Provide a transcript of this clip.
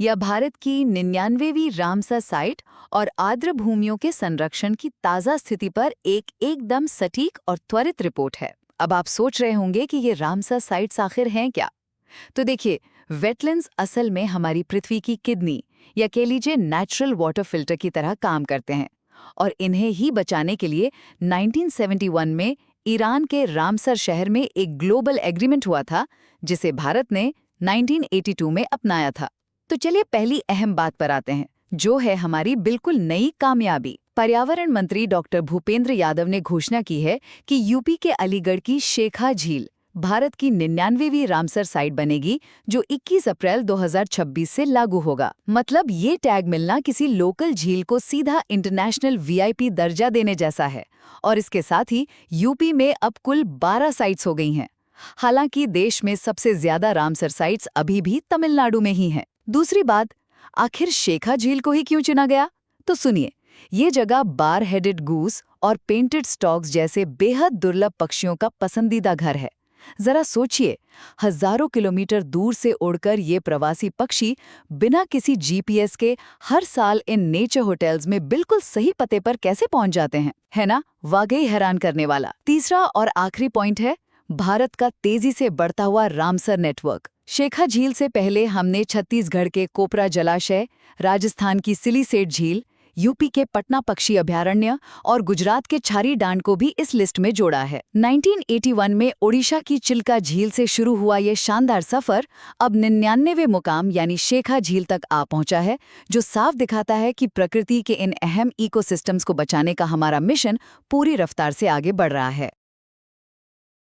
यह भारत की 99वीं Ramsar site और आर्द्र भूमियों के संरक्षण की ताज़ा स्थिति पर एक एकदम सटीक और त्वरित रिपोर्ट है। अब आप सोच रहे होंगे कि ये रामसर साइट्स आखिर हैं क्या? तो देखिए, वेटलैंड्स असल में हमारी पृथ्वी की किडनी या कह लीजिए नेचुरल वाटर फिल्टर की तरह काम करते हैं और इन्हें ही बचाने के लिए 1971 में ईरान के रामसर शहर में एक ग्लोबल एग्रीमेंट हुआ था, जिसे भारत ने 1982 में अपनाया था। तो चलिए पहली अहम बात पर आते हैं, जो है हमारी बिल्कुल नई कामयाबी। पर्यावरण मंत्री डॉक्टर भूपेंद्र यादव ने घोषणा की है कि यूपी के अलीगढ़ की शेखा झील भारत की 99वीं रामसर साइट बनेगी, जो 21 अप्रैल 2026 से लागू होगा। मतलब ये टैग मिलना किसी लोकल झील को सीधा इंटरनेशनल वीआईपी दर्जा देने जैसा है। और इसके साथ ही यूपी में अब कुल 12 साइट्स हो गई हैं। हालांकि देश में सबसे ज्यादा रामसर साइट्स अभी भी तमिलनाडु में ही हैं। दूसरी बात, आखिर शेखा झील को ही क्यों चुना गया? तो सुनिए, ये जगह बार हेडेड गूस और पेंटेड स्टॉक्स जैसे बेहद दुर्लभ पक्षियों का पसंदीदा घर है। जरा सोचिए, हजारों किलोमीटर दूर से उड़कर ये प्रवासी पक्षी बिना किसी जीपीएस के हर साल इन नेचर होटल्स में बिल्कुल सही पते पर कैसे पहुंच जाते हैं, है ना? वाकई हैरान करने वाला। तीसरा और आखिरी पॉइंट है भारत का तेजी से बढ़ता हुआ रामसर नेटवर्क। शेखा झील से पहले हमने छत्तीसगढ़ के कोपरा जलाशय, राजस्थान की सिलीसेट झील, यूपी के पटना पक्षी अभयारण्य और गुजरात के छारी डांड को भी इस लिस्ट में जोड़ा है। 1981 में ओडिशा की चिल्का झील से शुरू हुआ ये शानदार सफर अब 99वें मुकाम यानी शेखा झील तक आ पहुंचा है, जो साफ दिखाता है कि प्रकृति के इन अहम इकोसिस्टम्स को बचाने का हमारा मिशन पूरी रफ्तार से आगे बढ़ रहा है।